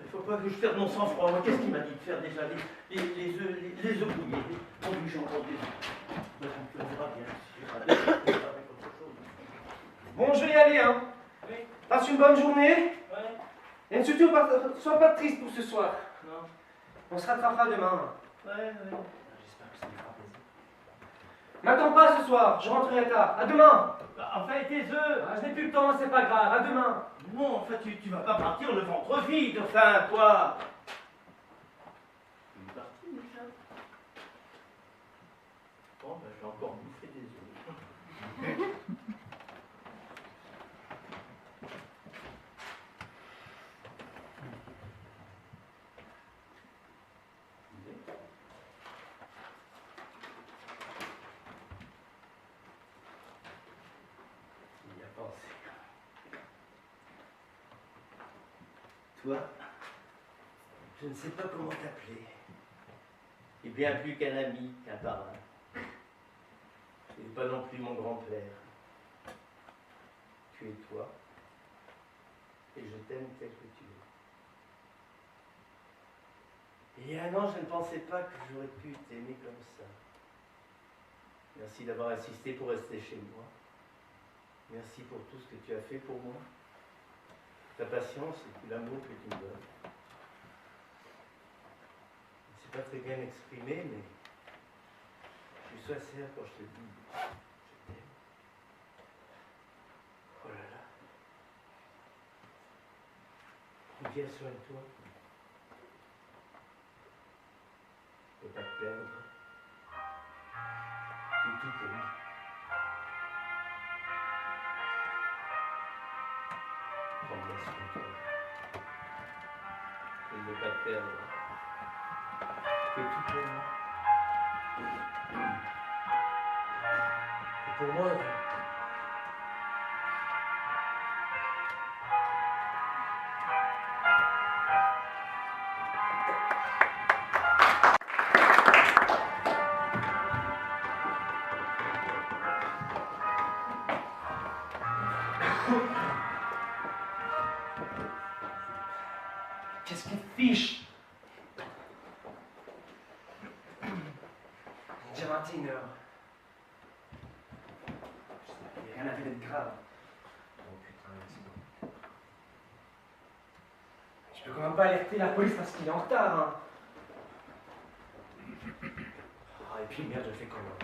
Il faut pas que je perde mon sang-froid. Moi, qu'est-ce qu'il m'a dit de faire déjà? Les œufs bouillés. Oh oui, j'ai entendu. Ben, on verra bien si je ferai avec autre chose. Bon, je vais y aller, hein. Oui. Passe une bonne journée. Ouais. Et surtout, sois pas triste pour ce soir. Non. On se rattrapera demain. Ouais. J'espère que ça lui fera plaisir. M'attends pas ce soir, je rentrerai tard. À demain. Bah, enfin, tes œufs. Ah, je n'ai plus le temps, c'est pas grave. À demain. Non, enfin, tu vas pas partir le ventre vide, enfin, toi. Tu es parti déjà? Bon, ben, je vais encore bouffer des œufs. Il y a pensé. Toi, je ne sais pas comment t'appeler. Et bien plus qu'un ami, qu'un parrain. Et pas non plus mon grand-père. Tu es toi. Et je t'aime tel que tu es. Il y a un an, je ne pensais pas que j'aurais pu t'aimer comme ça. Merci d'avoir insisté pour rester chez moi. Merci pour tout ce que tu as fait pour moi. Ta patience et tout l'amour que tu me donnes. Je ne sais pas très bien m'exprimer, mais je suis sincère quand je te dis je t'aime. Oh là là. Prends bien soin de toi. Je ne peux pas te perdre. Tu es tout pour moi. Prends bien soin de toi. Je ne veux pas te perdre. Tu es tout pour moi. Et pour moi, Qu'est-ce qu'il fiche? J'ai déjà 21h. Il n'y a rien à faire d'être grave. Oh putain, c'est bon. Je peux quand même pas alerter la police parce qu'il est en retard, hein. Ah, et puis merde, je fais comment?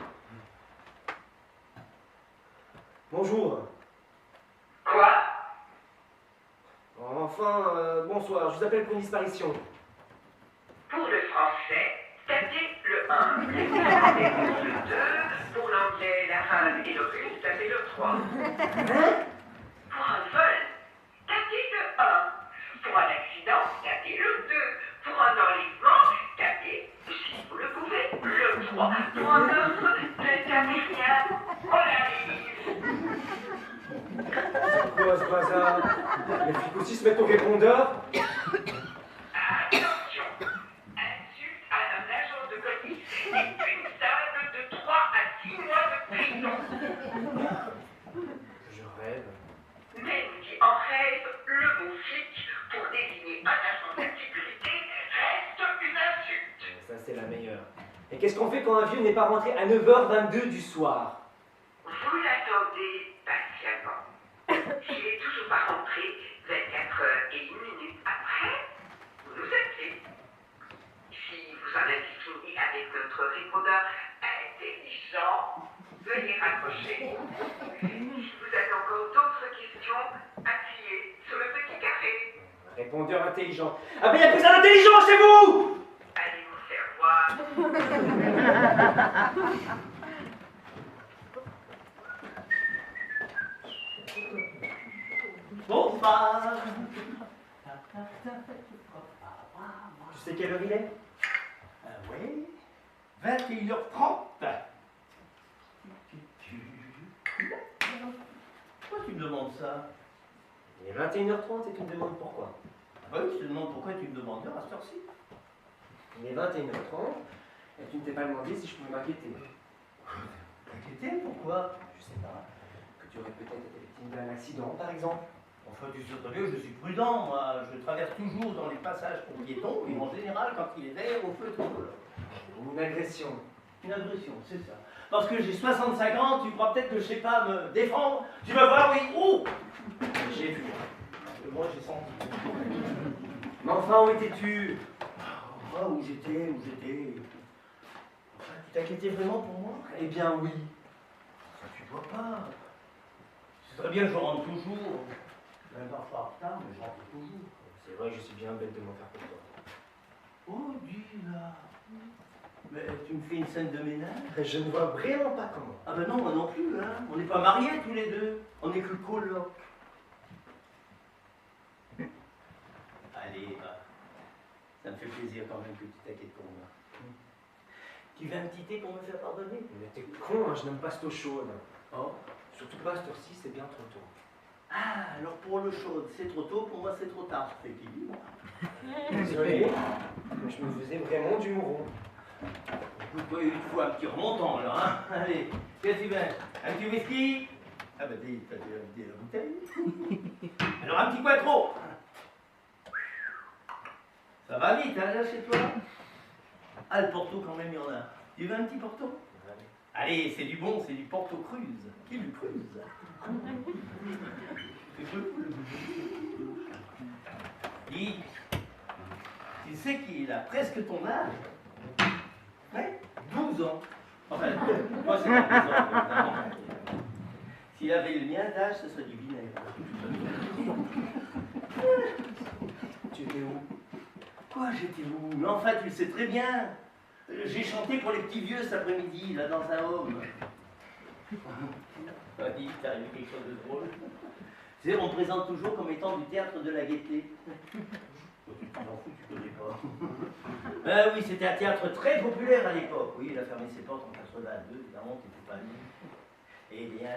Bonjour. Quoi? Enfin, bonsoir, je vous appelle pour une disparition. Pour le français, tapez le 1. Le 2. Pour l'anglais, la phrase et le plus, tapez le 3. Hein? Pour un vol, 3 pour un offre de Gabriel Polaris. C'est quoi ce bazar? Les flics aussi se mettent au répondeur? Attention, insulte à un agent de police est punissable de 3 à 6 mois de prison. Je rêve. Même qui en rêve, le mot flic pour désigner un agent de sécurité reste une insulte. Ça, c'est la meilleure. Et qu'est-ce qu'on fait quand un vieux n'est pas rentré à 9h22 du soir? Vous l'attendez patiemment. S'il n'est toujours pas rentré 24h01 après, vous nous appelez. Si vous en avez fini avec notre répondeur intelligent, veuillez raccrocher. Si vous avez encore d'autres questions, appuyez sur le petit carré. Répondeur intelligent. Ah ben, il y a plus un intelligent chez vous! Allez vous faire voir. Bonsoir. Tu sais quelle heure il est? Oui, 21h30. Pourquoi tu me demandes ça? Il est 21h30 et tu me demandes pourquoi. Ah oui, je te demande pourquoi tu me demandes l'heure à cette heure-ci. Il est 21h30 et tu ne t'es pas demandé si je pouvais m'inquiéter. T'inquiéter, pourquoi? Je sais pas. Que tu aurais peut-être été victime d'un accident, par exemple. Enfin, tu sais très bien, je suis prudent, moi. Je traverse toujours dans les passages pour piétons, et en général, quand il est vert, au feu, tout bleu. Une agression. Une agression, c'est ça. Parce que j'ai 65 ans, tu crois peut-être que je sais pas me défendre. Tu vas voir, oui. Oh! J'ai vu. Moi, j'ai senti. Mais enfin, où étais-tu? Ah, où j'étais. Enfin, tu t'inquiétais vraiment pour moi? Eh bien, oui. Ça, tu vois pas. C'est très bien que je rentre toujours. Je vais parfois en retard, mais je rentre toujours. C'est vrai que je suis bien bête de m'en faire pour toi. Oh, dis là. Mais tu me fais une scène de ménage? Je ne vois vraiment pas comment. Ah ben non, moi non plus, hein. On n'est pas mariés tous les deux. On n'est que colocs. Allez, va. Ça me fait plaisir quand même que tu t'inquiètes pour moi. Tu veux un petit thé pour me faire pardonner? Mais t'es con, hein, je n'aime pas cette eau chaude. Oh. Surtout pas à cette heure-ci, c'est bien trop tôt. Ah, alors pour l'eau chaude, c'est trop tôt, pour moi c'est trop tard. Je t'équilibre. Désolé, mais je me faisais vraiment du mouron. Écoute, toi, il faut un petit remontant là, hein. Allez, qu'est-ce que tu veux? Un petit whisky? Ah bah t'as déjà la bouteille. Alors un petit quattro. Ça va vite, hein, là, chez toi? Ah, le Porto, quand même, il y en a. Tu veux un petit Porto? Allez, c'est du bon, c'est du Porto Cruz. Qui le Cruz? C'est cool. Dis, tu sais qu'il a presque ton âge? Ouais, 12 ans. Enfin, moi, c'est pas 12 ans, évidemment. S'il avait le mien d'âge, ce serait du vinaigre. Tu étais où? Quoi, j'étais où? Mais enfin, tu le sais très bien. J'ai chanté pour les petits vieux cet après-midi, là, dans un home. Vas-y, t'as arrivé quelque chose de drôle. Tu sais, on présente toujours comme étant du théâtre de la gaieté. Tu t'en fous, tu connais pas. Ben oui, c'était un théâtre très populaire à l'époque. Oui, il a fermé ses portes en 82, évidemment, tu n'étais pas né. Eh bien,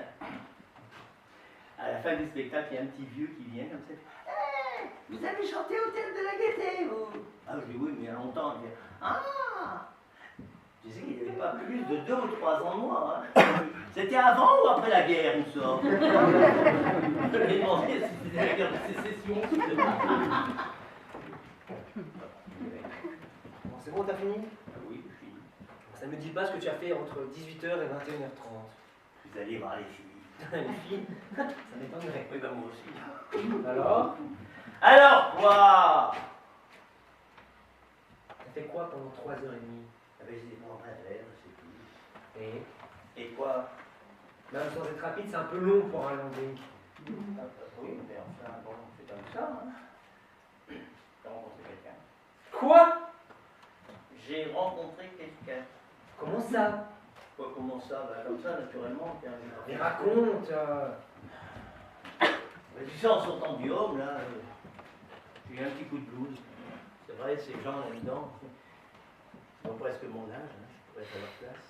à la fin du spectacle, il y a un petit vieux qui vient comme ça. Hey, vous avez chanté au théâtre de la gaieté, vous? Ah, je dis oui, mais il y a longtemps. Il dit, ah! Tu sais qu'il n'y avait pas plus de 2 ou 3 ans de moi. Hein. C'était avant ou après la guerre, tout ça? Je lui ai demandé si c'était la guerre de sécession. Bon, c'est bon, t'as fini? Ah oui, je finis. Ça ne me dit pas ce que tu as fait entre 18h et 21h30. Vous allez voir les filles. Les filles? Ça m'étonnerait. Oui, ben moi aussi. Alors? Alors, quoi? T'as fait quoi pendant 3h30? Ah ben, j'ai prendre un verre, c'est tout. Et Et quoi? même sans être rapide, c'est un peu long pour un long drink. Ah, oui, mais enfin, bon, c'est comme ça, hein. T'as rencontré quelqu'un? Quoi? J'ai rencontré quelqu'un. Comment ça? Quoi, comment ça? Bah, comme ça, naturellement. Mais raconte. Bah, tu sais, en sortant du home, là, j'ai eu un petit coup de blues. C'est vrai, ces gens là-dedans, ils ont presque mon âge, hein. Je pourrais à leur place.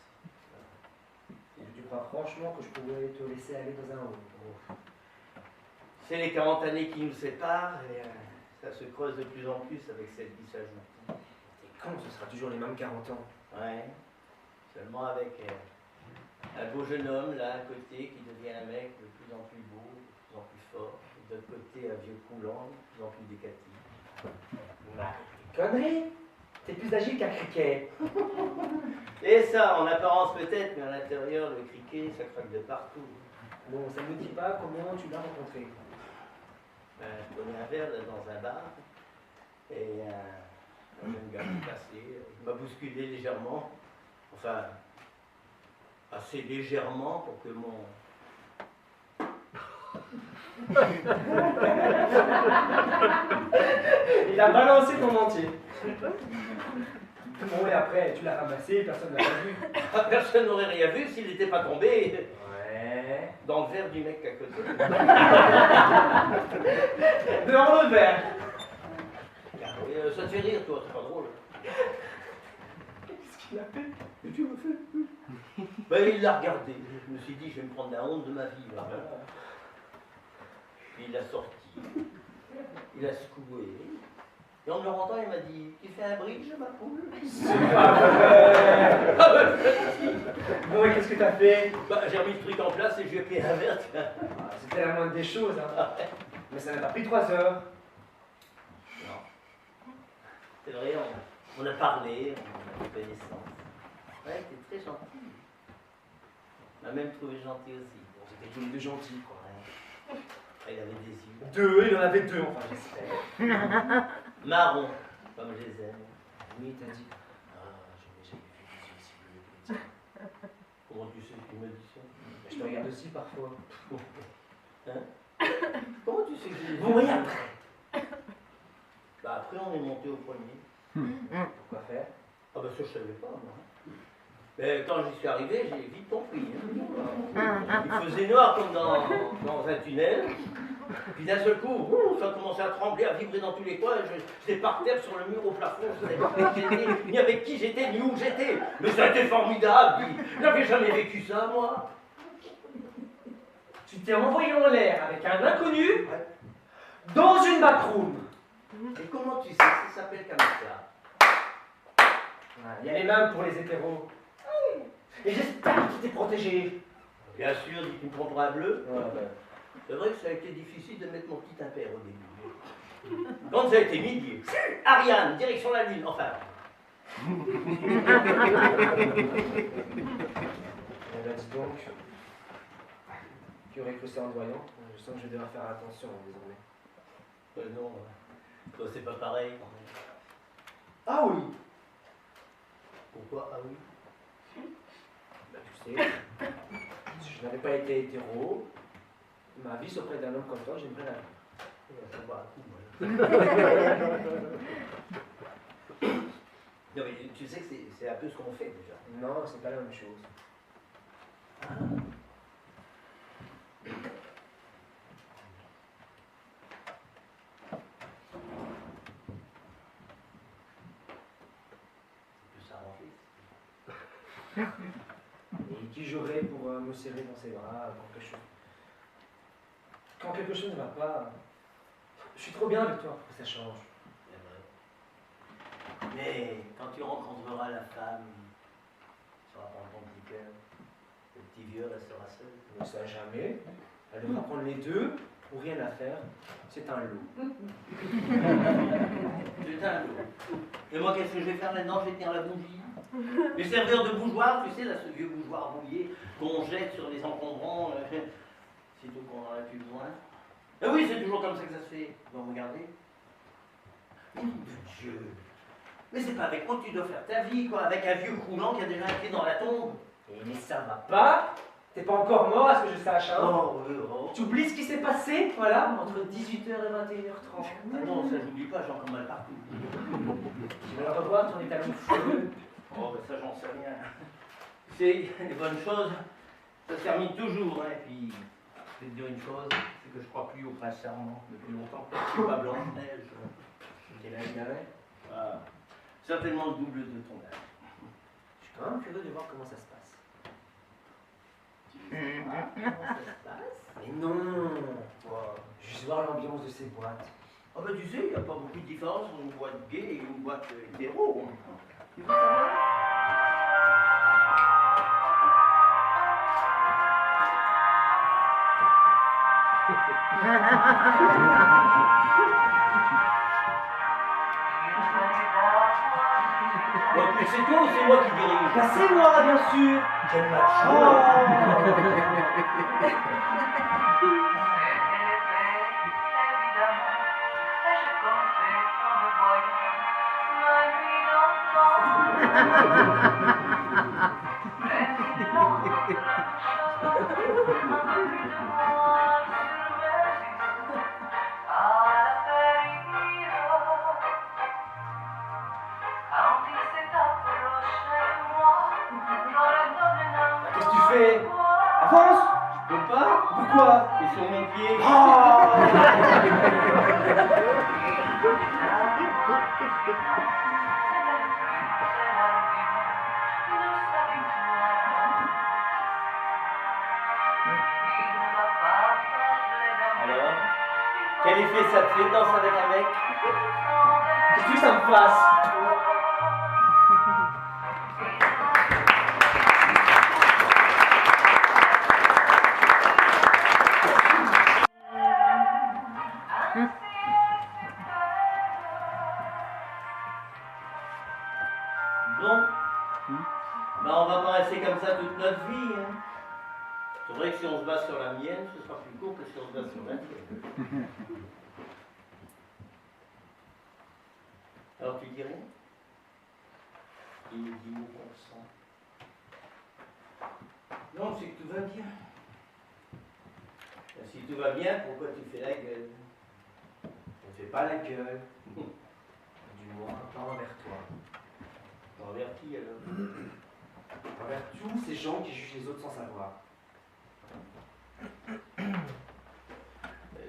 Et tu crois franchement que je pourrais te laisser aller dans un home? C'est les 40 années qui nous séparent et ça se creuse de plus en plus avec celle qui s'ajoute. T'es con, ce sera toujours les mêmes 40 ans. Ouais, seulement avec un beau jeune homme là à côté qui devient un mec de plus en plus beau, de plus en plus fort, et de l'autre côté un vieux coulant, de plus en plus décatif. Connerie! T'es plus agile qu'un criquet. Et ça, en apparence peut-être, mais à l'intérieur, le criquet, ça craque de partout. Bon, ça ne me dit pas comment tu l'as rencontré. Ben, je prenais un verre là, dans un bar, et un jeune gars est passé, il m'a bousculé légèrement, enfin, assez légèrement pour que mon... Il a balancé ton entier. Bon, et après, tu l'as ramassé, personne n'a rien vu. Personne n'aurait rien vu s'il n'était pas tombé Ouais. dans le verre du mec à côté. Dans le verre. Ah oui, ça te fait rire, toi, c'est pas drôle. Qu'est-ce qu'il a fait? Qu'est-ce que tu me fais? Ben, il l'a regardé. Je me suis dit, je vais me prendre la honte de ma vie, là. Puis il a sorti. Il a secoué. Et en me le rendant, il m'a dit, tu fais un bridge, ma poule? C'est pas vrai. Bon, et qu'est-ce que t'as fait? Bah, j'ai remis le truc en place et je lui ai pris un verre, tiens. Ah, c'était la moindre des choses, hein. Mais ça n'a pas pris 3 heures. Non. C'est vrai, on a parlé, on a fait connaissance. Ouais, t'es très gentil. On m'a même trouvé gentil aussi. Bon, c'était tous les deux gentils, quoi. Ouais. Il avait des yeux. 2, il en avait 2, enfin, j'espère. Marron, comme je les aime. Oui, t'as dit. Ah, je n'ai jamais vu des yeux aussi bleus que les tiens. Comment tu sais que tu me dis ça? Je te regarde aussi parfois. Hein? Comment tu sais que j'ai... Bon, et après? Bah après, on est monté au premier. Pourquoi faire? Ah bah ça, je savais pas, moi. Mais quand j'y suis arrivé, j'ai vite compris. Hein. Il faisait noir comme dans un tunnel. Puis d'un seul coup, ça a commencé à trembler, à vibrer dans tous les coins. J'étais par terre sur le mur au plafond. Je ne savais pas qui j'étais, ni avec qui j'étais, ni où j'étais. Mais ça a été formidable. Je n'avais jamais vécu ça, moi. Tu t'es envoyé en l'air avec un inconnu dans une backroom. Et comment tu sais que ça s'appelle comme ça? Il y a les mêmes pour les hétéros. Et j'espère que tu t'es protégé. Bien sûr, tu me prends pour un bleu. Ouais, ouais. C'est vrai que ça a été difficile de mettre mon petit impair au début. Quand ça a été midi, Ariane, direction la Lune, enfin. Eh ben, dis donc, tu aurais cru ça en te voyant. Je sens que je vais devoir faire attention désormais. Non, toi c'est pas pareil. Ah oui. Pourquoi? Ah oui. Ben, tu sais, si je n'avais pas été hétéro, ma vie auprès d'un homme comme toi, j'aimerais la vivre. Ça va, non mais tu sais que c'est un peu ce qu'on fait déjà. Non, c'est pas la même chose. Et qui j'aurais pour me serrer dans ses bras quand quelque chose ne va pas. Je suis trop bien avec toi pour que ça change. C'est vrai. Mais quand tu rencontreras la femme, ça va prendre ton petit cœur. Le petit vieux restera seul. Mais ça jamais. Elle devra prendre les deux pour rien à faire. C'est un loup. C'est un lot. Et moi, qu'est-ce que je vais faire maintenant? Je vais tenir la bougie. Les serveurs de bougeoir, tu sais, là, ce vieux bougeoir rouillé qu'on jette sur les encombrants, sitôt qu'on en a plus besoin. Et oui, c'est toujours comme ça que ça se fait. Vous regardez. Mon Dieu. Mais c'est pas avec moi que tu dois faire ta vie, quoi. Avec un vieux croulant qui a déjà un pied dans la tombe. Mais ça va pas. T'es pas encore mort à ce que je sache, hein. Oh, oh. Tu oublies ce qui s'est passé, voilà, entre 18h et 21h30. Ah non, ça j'oublie pas, j'ai encore mal partout. Tu vas le revoir, ton étalon fou. Oh, ben ça, j'en sais rien. C'est les bonnes choses, ça se termine toujours, hein. Et puis, je vais te dire une chose, c'est que je crois plus au prince charmant depuis longtemps. Je suis pas Blanche-Neige. Quel âge il avait? Ah, certainement le double de ton âge. Je suis quand même curieux de voir comment ça se passe. Comment ça se passe? Mais non! Juste voir l'ambiance de ces boîtes. Ah bah tu sais, il n'y a pas beaucoup de différence entre une boîte gay et une boîte hétéro. Tu veux savoir? Bon, puis c'est toi ou c'est moi qui dirige? Bah c'est moi, bien sûr! Quel macho! Qu'est-ce que tu fais? Avance! Je peux pas? Pourquoi? T'es sur mon pied. Alors, quel effet ça te fait, danser avec un mec? Qu'est-ce que tu veux que ça me fasse? Bon, ben on va pas rester comme ça toute notre vie. Hein. C'est vrai que si on se base sur la mienne, ce sera plus court que si on se base sur la tienne. Alors tu dis rien? Il me dit mot consent. Non, c'est que tout va bien. Ben, si tout va bien, pourquoi tu fais la gueule? Je ne fais pas la gueule. Du moins, pas envers toi. Envers qui alors? Envers tous ces gens qui jugent les autres sans savoir.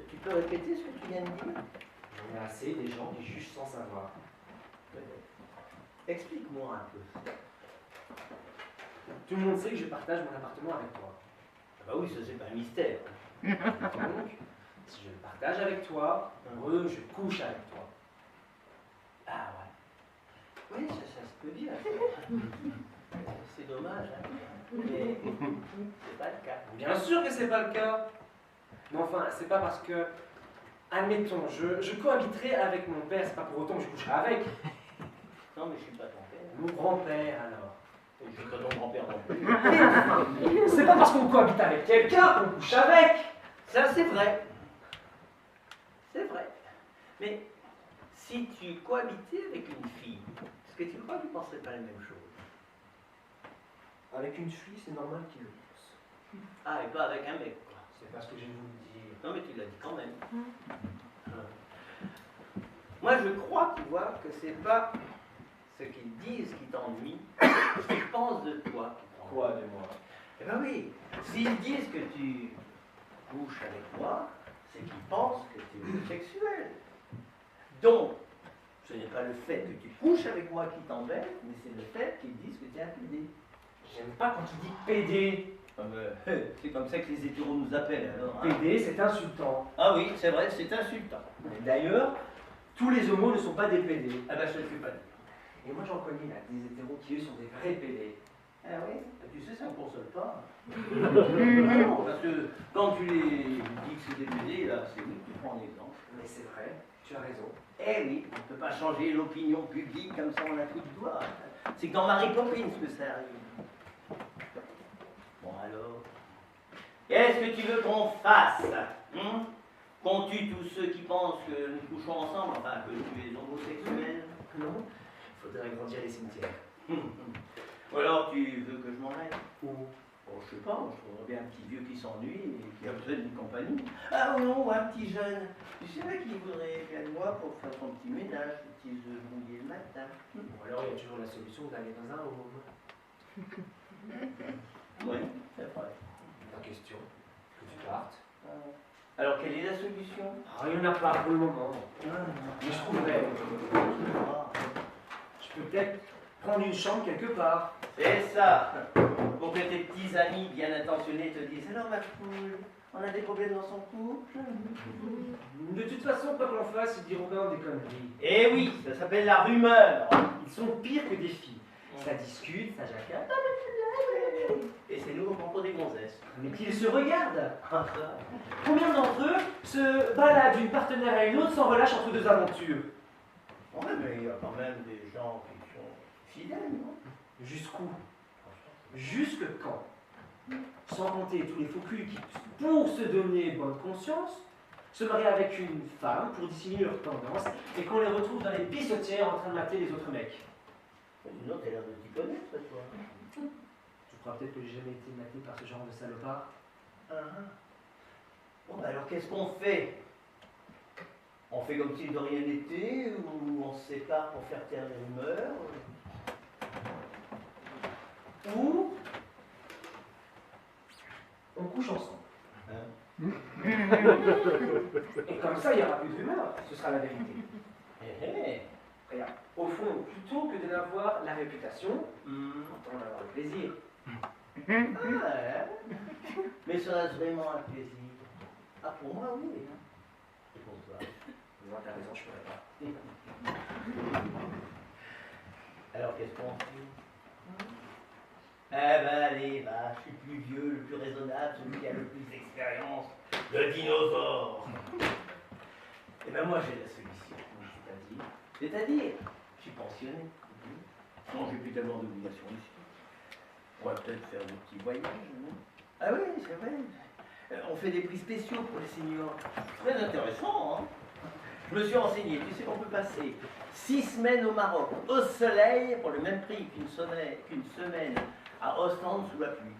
Tu peux répéter ce que tu viens de dire? J'en ai assez des gens qui jugent sans savoir. Explique-moi un peu. Tout le monde sait que je partage mon appartement avec toi. Ah bah oui, ça c'est pas un mystère. Donc, si je le partage avec toi, je couche avec toi. Ah ouais. Oui, ça se peut dire. C'est dommage, hein. Mais c'est pas le cas. Bien sûr que c'est pas le cas. Mais enfin, c'est pas parce que, admettons, je cohabiterai avec mon père, c'est pas pour autant que je coucherai avec. Non, mais je suis pas ton père. Mon grand-père alors. Et je suis pas ton grand-père non plus. C'est pas parce qu'on cohabite avec quelqu'un qu'on couche avec. Ça, c'est vrai. C'est vrai. Mais si tu cohabitais avec une fille, est-ce que tu crois que tu penserais pas la même chose? Avec une fille, c'est normal qu'il le pense. Ah, et pas avec un mec, quoi. C'est pas ce que j'ai voulu dire. Non, mais tu l'as dit quand même. Moi, je crois, tu vois, que c'est pas ce qu'ils disent qui t'ennuie, ce qu'ils pensent de toi qui t'ennuie. Quoi de moi? Eh ben oui, s'ils disent que tu couches avec moi, c'est qu'ils pensent que tu es homosexuel. Donc, ce n'est pas le fait que tu couches avec moi qui t'embête, mais c'est le fait qu'ils disent que tu es un PD. J'aime pas quand tu dis PD. Ah ben, c'est comme ça que les hétéros nous appellent alors. Hein. PD, c'est insultant. Ah oui, c'est vrai, c'est insultant. Et d'ailleurs, tous les homos ne sont pas des PD. Ah ben, je ne le fais pas dire. Et moi j'en connais là, des hétéros qui eux sont des vrais PD. Ah oui, tu sais, ça ne me console pas. Non, parce que quand tu les dis que c'est des PD, là, c'est oui que tu prends un exemple. Mais c'est vrai, tu as raison. Eh oui, on ne peut pas changer l'opinion publique comme ça en un coup de doigt. C'est que dans Mary Poppins que ça arrive. Bon alors, qu'est-ce que tu veux qu'on fasse? Qu'on tue tous ceux qui pensent que nous couchons ensemble, enfin que tu es homosexuel? Non, il faudrait agrandir les cimetières. Ou alors tu veux que je m'en aille? Ou Bon, je sais pas, moi, je trouverais bien un petit vieux qui s'ennuie et qui a besoin d'une compagnie. Ah non, ou un petit jeune. Tu sais pas qui voudrait bien de moi pour faire son petit ménage, ses petits œufs mouillés le matin. ou alors il y a toujours la solution d'aller dans un home. Oui, c'est vrai. La question, que tu partes. Alors, quelle est la solution? Ah, il n'y en a pas pour le moment. Mais je trouverais. Je peux peut-être prendre une chambre quelque part. C'est ça. Pour que tes petits amis bien intentionnés te disent alors ma poule, on a des problèmes dans son couple. De toute façon, quoi que l'on fasse, ils diront quand même des conneries. Eh oui, ça s'appelle la rumeur. Ils sont pires que des filles. Ça discute, ça jacate. Et c'est nous qu'on prend pour des gonzesses. Mais qu'ils se regardent. Ah, ça. Combien d'entre eux se baladent d'une partenaire à une autre sans relâche entre deux aventures? Ouais, mais il y a quand même des gens qui sont fidèles, non? Jusqu'où? Jusque quand? Sans compter tous les faux culs qui, pour se donner bonne conscience, se marient avec une femme pour dissimuler leur tendance et qu'on les retrouve dans les pissotières en train de mater les autres mecs. Une autre, t'as l'air de t'y connaître, toi. Tu crois peut-être que j'ai jamais été maté par ce genre de salopard? Bon, bah alors qu'est-ce qu'on fait? On fait comme si de rien n'était, ou on se sépare pour faire taire les rumeurs? Ou on couche ensemble. Et comme ça, il n'y aura plus de rumeurs, ce sera la vérité. Regarde, au fond, plutôt que de n'avoir la réputation, autant en avoir le plaisir. Ah ouais. Mais serait-ce vraiment un plaisir? Ah, pour moi, oui. Hein. C'est pour toi. Non, t'as raison, je pourrais pas. Alors, qu'est-ce qu'on fait? Eh ben, allez, va, je suis plus vieux, le plus raisonnable, celui qui a le plus d'expérience, le dinosaure. Eh ben, moi, j'ai la solution. C'est-à-dire, je suis pensionné. Non, j'ai plus tellement d'obligations ici. On va peut-être faire des petits voyages, non? Ah oui, c'est vrai. On fait des prix spéciaux pour les seniors. Très intéressant, hein? Je me suis renseigné, tu sais qu'on peut passer 6 semaines au Maroc, au soleil, pour le même prix qu'une semaine à Ostende sous la pluie.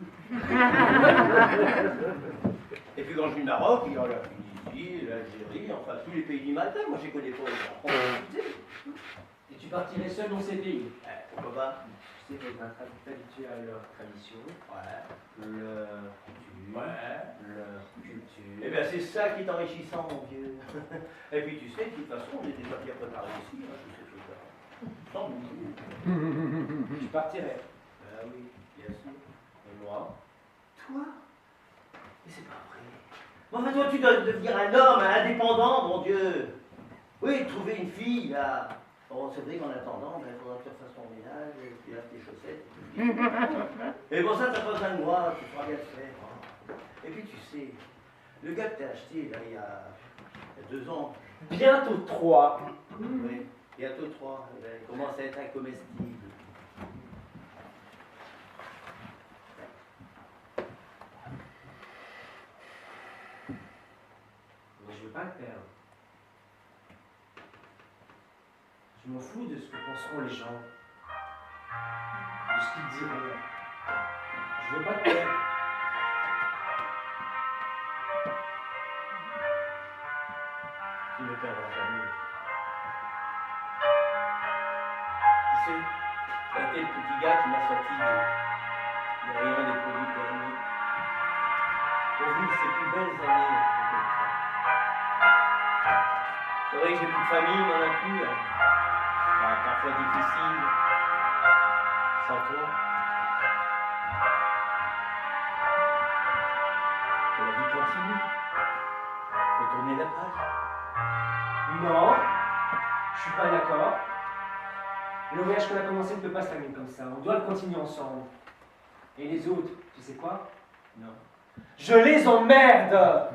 Et puis quand je dis Maroc, il y a la Tunisie, l'Algérie, enfin tous les pays du matin, moi je les connais pas autant. Et tu partirais seul dans ces pays? Pourquoi pas? Tu sais, faut être habitué à leur tradition, leur coutume, leur culture. Eh bien c'est ça qui est enrichissant, mon Dieu. Et puis tu sais, de toute façon, on est déjà bien préparé ici, hein, tous ces choses-là. Sans doute. Tu partirais? Ah oui, bien sûr. Et moi? Toi? Mais c'est pas vrai. Bon, enfin, toi, tu dois devenir un homme, un indépendant, mon Dieu. Oui, trouver une fille, là. Bon, c'est vrai qu'en attendant, il faudra que tu refasses ton ménage, tu laves tes chaussettes. Et bon, ça, t'as pas besoin de moi, tu feras bien le faire. Hein. Et puis, tu sais, le gars que t'as acheté, là, il y a 2 ans. Bientôt 3. Oui, bientôt 3. Il commence à être incomestible. Mais je veux pas le perdre. Je m'en fous de ce que penseront les gens, de ce qu'ils diront. Je veux pas le perdre. Tu ne le perdras jamais. Tu sais, ça a été le petit gars qui m'a sorti des rayons des produits thermiques pour vivre ses plus belles années. C'est vrai que j'ai plus de famille, moi non plus. Hein. Bah, parfois difficile. Sans toi. Et la vie continue. Faut tourner la page. Non, je suis pas d'accord. Le voyage qu'on a commencé ne peut pas se terminer comme ça. On doit le continuer ensemble. Et les autres, tu sais quoi? Non. Je les emmerde!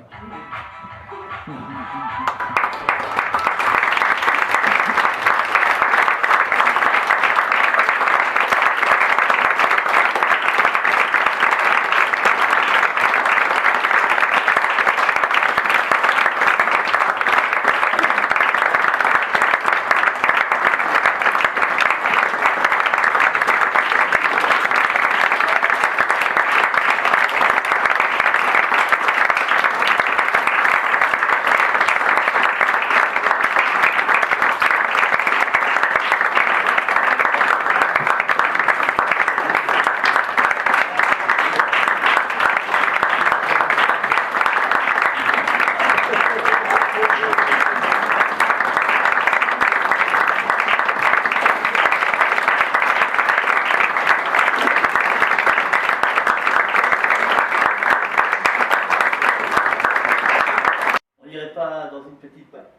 pas dans une petite boîte?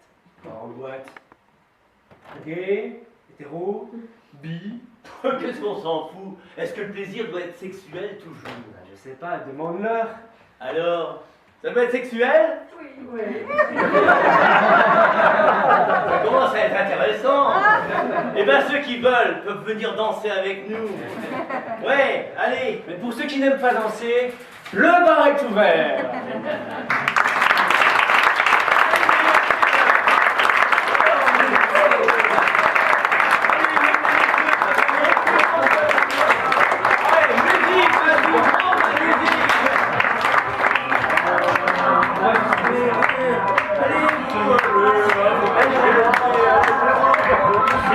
En boîte. Gay, hétéro, bi. Qu'est-ce qu'on s'en fout? Est-ce que le plaisir doit être sexuel toujours? Je sais pas, demande-leur. Alors, ça doit être sexuel? Oui. Ça commence à être intéressant. Eh bien, ceux qui veulent peuvent venir danser avec nous. Ouais, allez. Mais pour ceux qui n'aiment pas danser, le bar est ouvert.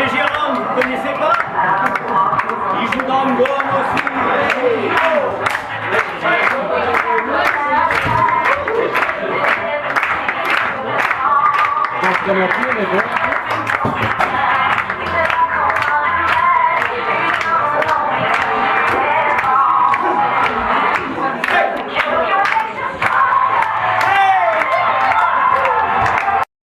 Et Jérôme, vous ne connaissez pas? Il joue dans le gomme aussi. Donc, on a plus, mais bon.